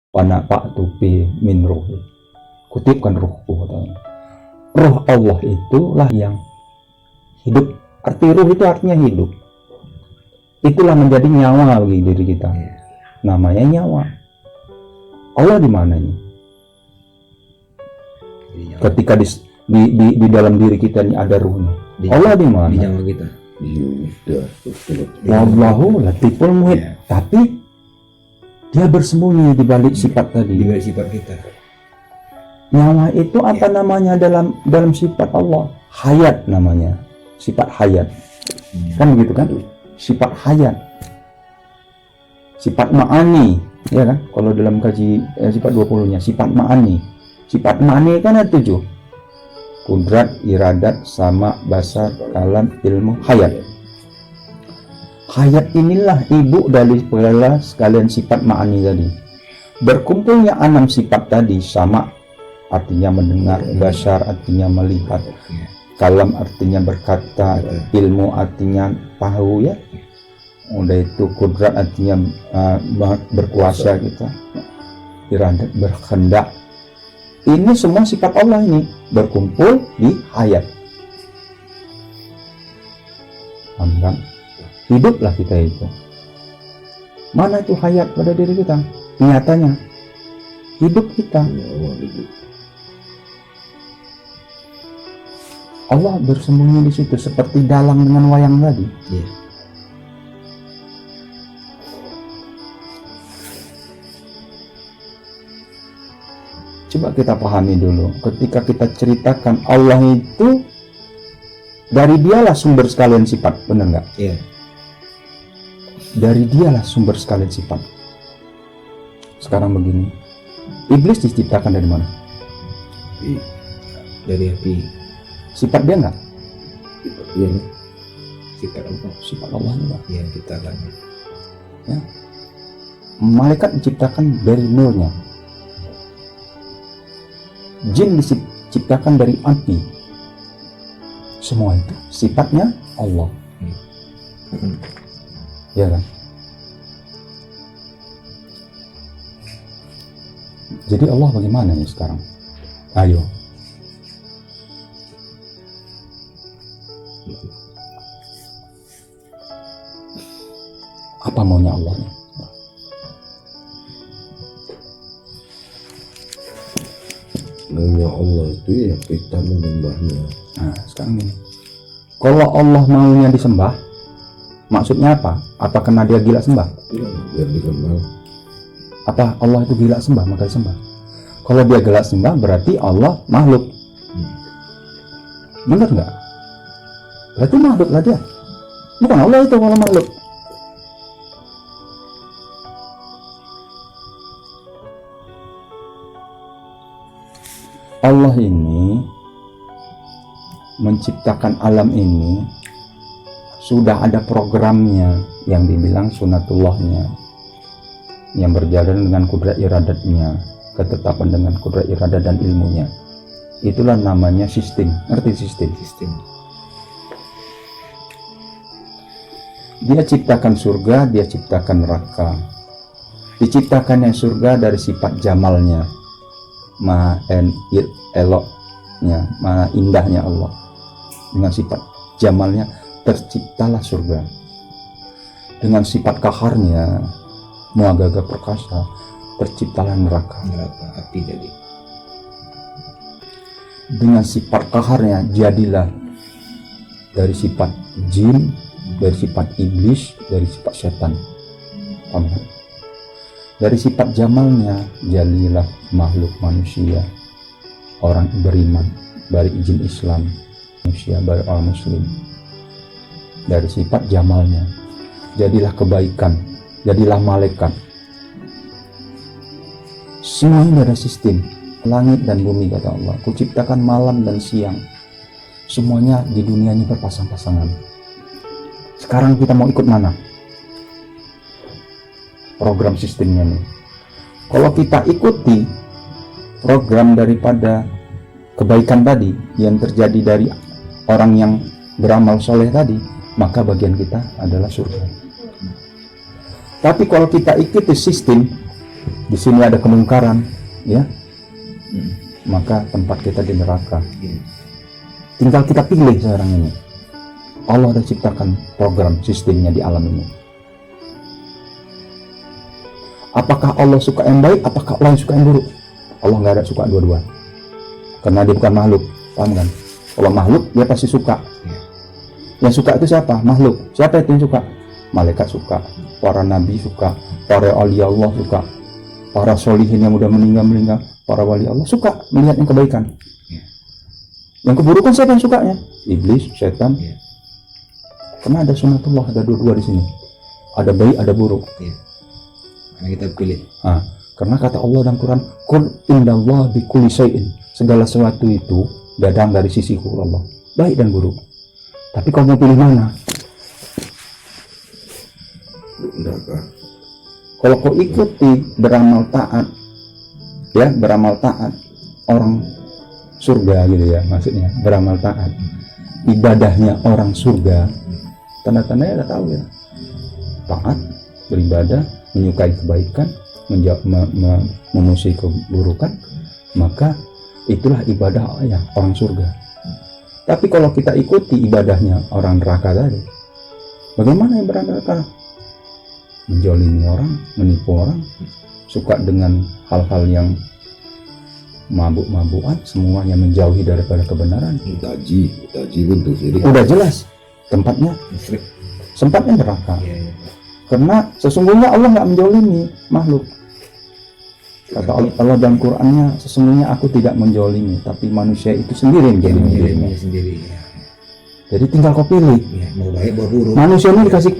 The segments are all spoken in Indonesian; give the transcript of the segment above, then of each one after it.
Panafa'tu fi min ruhi. Kutipkan ruhku, katanya. Ruh Allah itulah yang hidup. Arti ruh itu artinya hidup. Itulah menjadi nyawa bagi diri kita. Namanya nyawa. Allah di mananya? Ketika di dalam diri kita ini ada ruhnya. Allah di mana? Di nyawa kita. Wallahu latiful muhit. Tapi dia bersembunyi di balik sifat tadi. Di balik sifat kita. Nyawa itu apa namanya dalam sifat Allah? Hayat namanya. Sifat hayat. Kan begitu kan? Sifat hayat. Sifat ma'ani, ya kan? Kalau dalam kaji sifat 20-nya, sifat ma'ani. Sifat ma'ani kan ada 7. Kudrat, iradat, sama, basar, kalam, ilmu, hayat. Hayat inilah ibu dari segala sekalian sifat ma'ani tadi. Berkumpulnya 6 sifat tadi, sama artinya mendengar, basar artinya melihat, kalam artinya berkata, ilmu artinya tahu, ya. Udah itu kudrat artinya berkuasa kita, iradat berkehendak. Ini semua sifat Allah ini berkumpul di hayat. Kan? Hiduplah kita itu. Mana itu hayat pada diri kita? Nyatanya hidup kita. Allah bersembunyi di situ seperti dalang dengan wayang tadi. Coba kita pahami dulu, ketika kita ceritakan Allah itu dari dialah sumber sekalian sifat, benar nggak? Iya. Dari dialah sumber sekalian sifat. Sekarang begini, iblis diciptakan dari mana? Dari api. Sifat dia nggak? Iya. Sifat Allah. Sifat Allah juga. Iya, kita kan. Ya. Malaikat diciptakan dari nurnya. Jin diciptakan dari api. Semua itu sifatnya Allah. Ya kan? Jadi Allah bagaimana nih sekarang? Ayo. Apa maunya Allah nih? Maunya Allah itu ya kita menyembahnya. Nah, sekarang ini, kalau Allah maunya disembah, maksudnya apa? Apa karena dia gila sembah? Ya, biar dikenal. Apa Allah itu gila sembah maka disembah? Kalau dia gila sembah berarti Allah makhluk. Benar nggak? Berarti makhluk lah dia. Bukan Allah itu kalau makhluk. Allah ini menciptakan alam ini sudah ada programnya yang dibilang sunatullahnya, yang berjalan dengan kudrat iradatnya, ketetapan dengan kudrat iradat dan ilmunya. Itulah namanya sistem. Ngerti sistem? Dia ciptakan surga, dia ciptakan neraka. Diciptakannya surga dari sifat jamalnya, eloknya, indahnya Allah. Dengan sifat jamalnya terciptalah surga. Dengan sifat kaharnya, muagaga perkasa, terciptalah neraka. Api jadi. Dengan sifat kaharnya jadilah dari sifat jin, dari sifat iblis, dari sifat setan. Paham? Dari sifat jamalnya jadilah makhluk manusia, orang beriman, bari izin Islam, manusia bari orang muslim. Dari sifat jamalnya jadilah kebaikan, jadilah malaikat. Semua ini ada sistem. Langit dan bumi, kata Allah, kuciptakan malam dan siang. Semuanya di dunia ini berpasang-pasangan. Sekarang kita mau ikut mana? Program sistemnya nih. Kalau kita ikuti program daripada kebaikan tadi yang terjadi dari orang yang beramal soleh tadi, maka bagian kita adalah surga. Tapi kalau kita ikuti sistem di sini ada kemungkaran, ya, maka tempat kita di neraka. Iya. Tinggal kita pilih sekarang ini. Allah sudah ciptakan program sistemnya di alam ini. Apakah Allah suka yang baik? Apakah Allah yang suka yang buruk? Allah nggak ada suka dua-dua. Karena dia bukan makhluk, paham kan? Kalau makhluk dia pasti suka. Iya. Yang suka itu siapa? Makhluk. Siapa itu yang suka? Malaikat suka, para nabi suka, para awliya Allah suka, para solihin yang udah meninggal, para wali Allah suka melihat yang kebaikan. Iya. Yang keburukan siapa yang sukanya? Iblis, setan. Iya. Karena ada sunatullah, ada dua-dua di sini. Ada baik, ada buruk. Iya. Karena kita pilih. Nah, karena kata Allah dalam Quran, "Qul indallah bikulli syai'in." Segala sesuatu itu datang dari sisi Allah, baik dan buruk. Tapi kau mau pilih mana? Neraka. Kalau kau ikuti beramal taat, ya beramal taat, orang surga gitu ya maksudnya, beramal taat, ibadahnya orang surga, tanda-tandanya udah tahu ya, taat, beribadah, menyukai kebaikan, memusuhi keburukan, maka itulah ibadah ya orang surga. Tapi kalau kita ikuti ibadahnya orang neraka tadi, bagaimana yang neraka? Menjolimi orang, menipu orang, suka dengan hal-hal yang mabuk-mabukan, semuanya menjauhi daripada kebenaran. Taji bentuk syirik. Udah jelas tempatnya, Musyrik. tempatnya neraka. Iya. Iya. Karena sesungguhnya Allah nggak menjolimi makhluk. Kata Allah dalam Qur'annya, sesungguhnya aku tidak menjolimi, tapi manusia itu sendiri yang Dia menjolimi memilih dirinya. diri sendiri. Ya. Jadi tinggal kau pilih. Ya, mau baik mau buruk. Manusia ini dikasih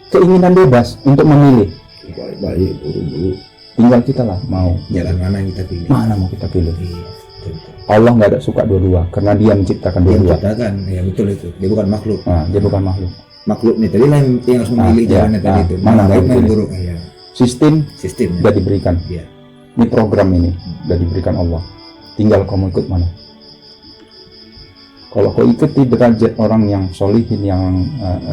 keinginan bebas untuk memilih. Baik-baik, buruk-buruk. Tinggal kita lah mau Jalan mana yang kita pilih? mana mau kita pilih. Iya. Betul. Allah nggak ada suka dua-dua karena Dia menciptakan Dia dua-dua. menciptakan, ya betul itu. Dia bukan makhluk. Nah, Dia bukan makhluk. Makhluk nih tadi lah yang harus memilih Iya. jalannya tadi itu. Mana Mana baik yang mana pilih? buruk. Ya. Sistem Sistem. sudah diberikan. Iya. Ini program ini sudah diberikan Allah. Tinggal kau mau ikut mana. Kalau kau ikuti derajat orang yang solihin,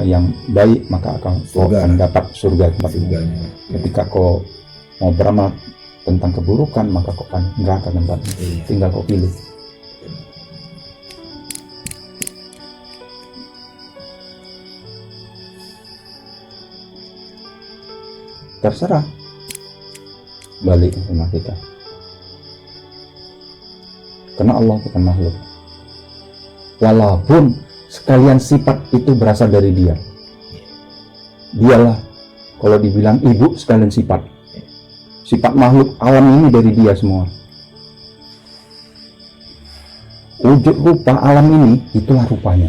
yang baik, maka kau Surga. akan dapat surga tempat itu. Surganya. Ketika kau mau beramal tentang keburukan, maka kau akan neraka tempatnya. Iya. Tinggal kau pilih. Terserah. Balik sama kita. Karena Allah bukan makhluk. Walaupun sekalian sifat itu berasal dari Dia. Dialah, kalau dibilang ibu sekalian sifat. Sifat makhluk alam ini dari Dia semua. Wujud rupa alam ini, itulah rupanya.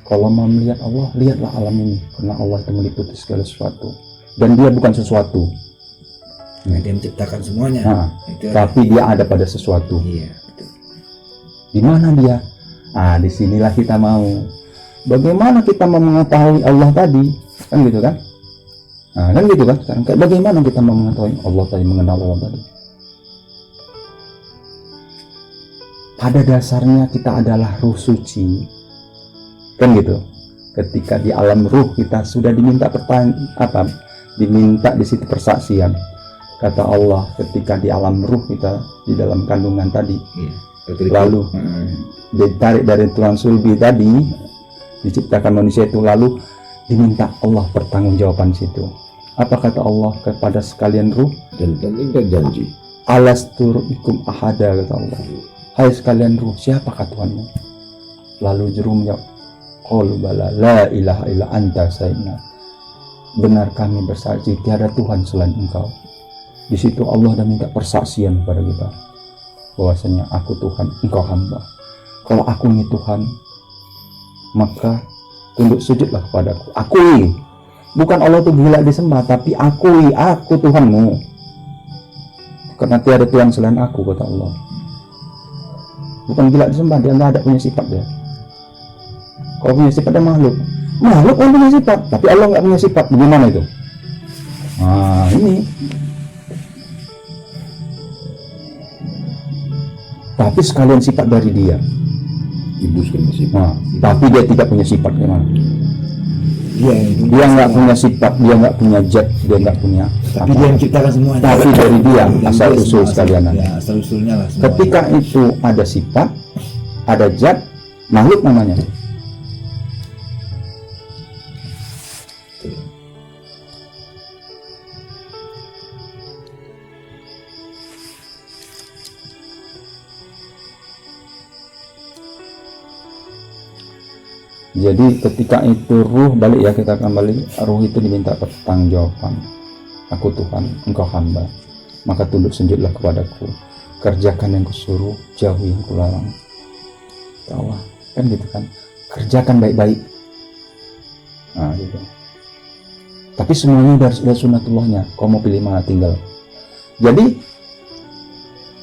Kalau mau melihat Allah, lihatlah alam ini. Karena Allah itu meliputi segala sesuatu. Dan Dia bukan sesuatu. Nah, dia menciptakan semuanya. Nah, Itu tapi Dia ada pada sesuatu. iya. Betul. Di mana Dia? Ah, disinilah kita mau. Bagaimana kita mau mengetahui Allah tadi? Kan gitu kan? Nah, kan gitu kan? Sekarang kayak bagaimana kita mau mengetahui Allah tadi, mengenal Allah tadi? Pada dasarnya kita adalah ruh suci. Kan gitu. Ketika di alam ruh kita sudah diminta diminta di situ persaksian. Kata Allah, ketika di alam ruh kita di dalam kandungan tadi, Iya. Betul. lalu ditarik dari tulang sulbi tadi, diciptakan manusia itu, lalu diminta Allah pertanggungjawaban situ. Apa kata Allah kepada sekalian ruh? Dan ingkar janji. Alastu rabbikum ahada, kata Allah. Hai sekalian ruh, siapakah Tuhanmu? Lalu jerum menjawab, qalu bala la ilaha illa anta sayyidina. Benar kami bersaksi tiada Tuhan selain Engkau. Di situ Allah dah minta persaksian kepada kita bahwasanya aku Tuhan, Engkau hamba. Kalau aku ini Tuhan, maka tunduk sujudlah kepadaku. Akui, bukan Allah itu gila disembah, tapi akui aku Tuhanmu. Karena tiada Tuhan selain aku, kata Allah. Bukan gila disembah, dia nggak ada punya sifat dia. Kalau punya sifat dia makhluk. Makhluk kan punya sifat, tapi Allah nggak punya sifat. Bagaimana itu? Nah, ini. Tapi sekalian sifat dari Dia. Ibu sekali sifat. Nah, tapi Dia tidak punya sifat, gimana? Dia nggak punya sifat, dia nggak punya zat, dia nggak punya Tapi apa. dia menciptakan semuanya. Tapi dari dia Dari asal dia usul semua, sekalian. Ya, asal usulnya lah. Semuanya. Ketika itu ada sifat, ada zat, makhluk namanya. Jadi ketika itu ruh balik ya, kita kembali, ruh itu diminta pertanggungjawaban. Aku Tuhan, engkau hamba, maka tunduk sujudlah kepadaku, kerjakan yang kusuruh, jauhi yang kularang. Ya Allah, kan gitu kan, kerjakan baik-baik. Nah gitu. Tapi semuanya dari sunnatullahnya, kau mau pilih mana tinggal. Jadi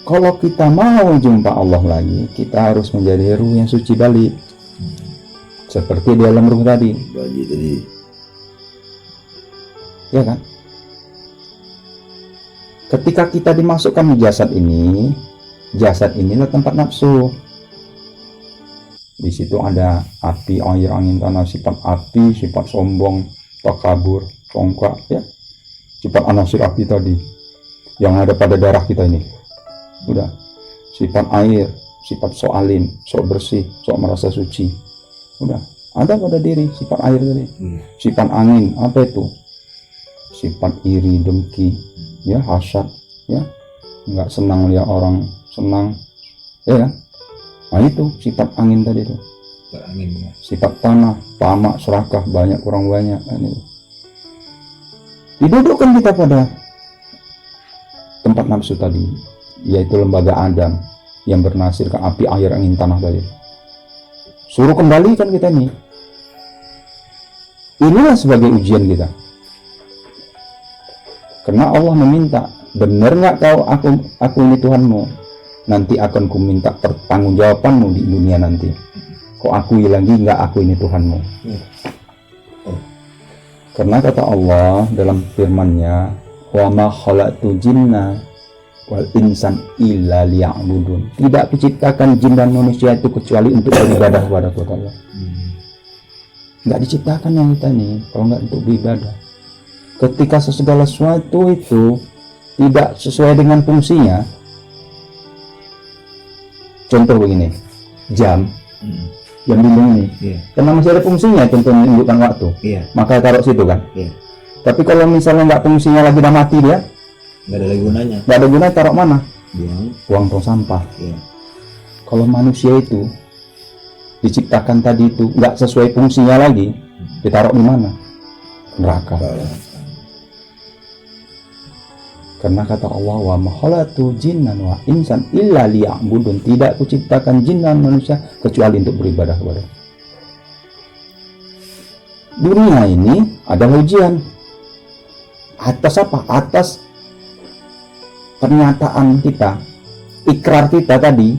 kalau kita mau jumpa Allah lagi, kita harus menjadi ruh yang suci balik. Seperti di alam ruh tadi, Bayi tadi. ya kan? Ketika kita dimasukkan di jasad inilah tempat nafsu. Di situ ada api, air, angin, tanah, sifat api, sifat sombong, takabur, congkak, ya. Sifat anasir api tadi yang ada pada darah kita ini. Udah. Sifat air, sifat sok alim, sok bersih, sok merasa suci. Udah, ada pada diri sifat air tadi. Sifat angin, apa itu? Sifat iri, dengki, ya, hasad, ya, nggak senang lihat orang senang, ya kan? Nah itu sifat angin tadi itu. Angin. Sifat tanah, tamak, serakah, banyak kurang banyak, kan itu. Didudukkan kita pada tempat nafsu tadi, yaitu lembaga Adam yang bernasir ke api, air, angin, tanah tadi. Suruh kembalikan kita nih. Inilah sebagai ujian kita. Karena Allah meminta, benar nggak kau aku ini Tuhanmu? Nanti akan ku minta pertanggungjawabanmu di dunia nanti. Kau akui lagi nggak aku ini Tuhanmu? Karena kata Allah dalam firman-Nya, wa ma khalaqtu jinna wal insan illa liya'budun. Tidak kuciptakan jin dan manusia itu kecuali untuk beribadah kepada Allah. Nggak diciptakan yang kita nih kalau nggak untuk beribadah. Ketika segala sesuatu itu tidak sesuai dengan fungsinya, contoh begini, jam dinding ini, karena masih ada fungsinya, contoh menunjukkan waktu, maka taruh situ kan. Tapi kalau misalnya nggak fungsinya lagi, udah mati dia, Nggak ada lagi gunanya. nggak ada gunanya, taruh mana? Buang. Tong sampah. Kalau manusia itu diciptakan tadi itu nggak sesuai fungsinya lagi, ditaruh di mana? Neraka. Karena kata Allah, wa ma khalaqtu jinnan wa insan illa liya'budun. Tidak kuciptakan jin dan manusia kecuali untuk beribadah kepada. Dunia ini adalah ujian. Atas apa? Atas pernyataan kita, ikrar kita tadi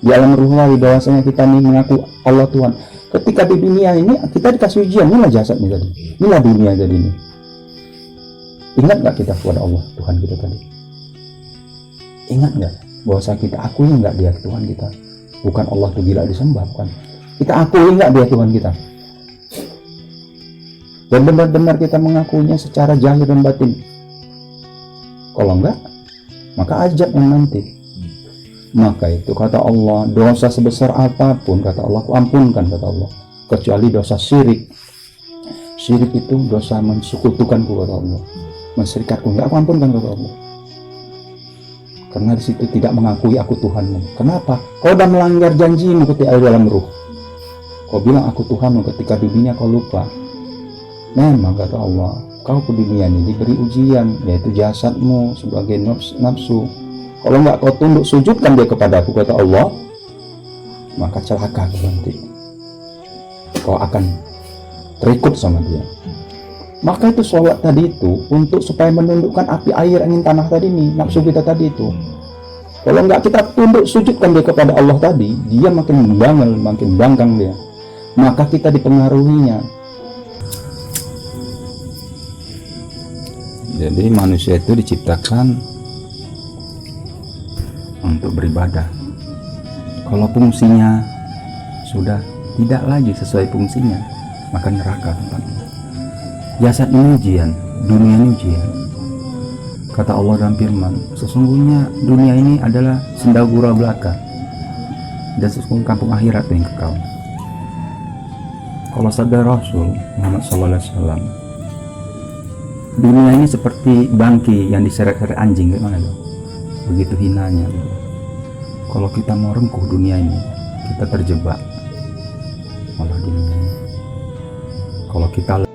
di alam ruh bahwasanya kita ini mengaku Allah Tuhan. Ketika di dunia ini kita dikasih ujian, inilah jasad ini tadi, inilah dunia tadi ini. Ingat nggak kita kepada Allah Tuhan kita tadi? Ingat nggak bahwa kita akui nggak dia Tuhan kita? Bukan Allah itu gila disembah, bukan. Kita akui nggak dia Tuhan kita? Dan benar-benar kita mengakuinya secara zahir dan batin. Kalau enggak, maka ajab yang nanti. Maka itu kata Allah, dosa sebesar apapun kata Allah, aku ampunkan kata Allah, kecuali dosa syirik. Syirik itu dosa mensekutukanku kata Allah, menserikatku, enggak aku ampunkan kata Allah. Karena di situ tidak mengakui aku Tuhanmu. Kenapa? Kau sudah melanggar janjimu ketika di dalam ruh. Kau bilang aku Tuhanmu, ketika di dunia kau lupa. Memang kata Allah, kau di dunia ini diberi ujian, yaitu jasadmu sebagai nafsu. Kalau enggak kau tunduk sujudkan dia kepadaku kata Allah, maka celaka kau nanti. Kau akan terikut sama dia. Maka itu sholat tadi itu untuk supaya menundukkan api, air, angin, tanah tadi nih, nafsu kita tadi itu. Kalau enggak kita tunduk sujudkan dia kepada Allah tadi, dia makin membangel, makin bangkang dia. Maka kita dipengaruhinya. Jadi manusia itu diciptakan untuk beribadah. Kalau fungsinya sudah tidak lagi sesuai fungsinya, maka neraka tempatnya. Jasad ini ujian, dunia ini ujian. Kata Allah dalam firman, sesungguhnya dunia ini adalah sendagura belaka dan sesungguhnya kampung akhirat yang kekal. Kalau sabda Rasul Muhammad SAW, dunia ini seperti bangki yang diseret-seret anjing, gimana loh? Begitu hinanya. Kalau kita mau rengkuh dunia ini, kita terjebak oleh dunia ini. Kalau kita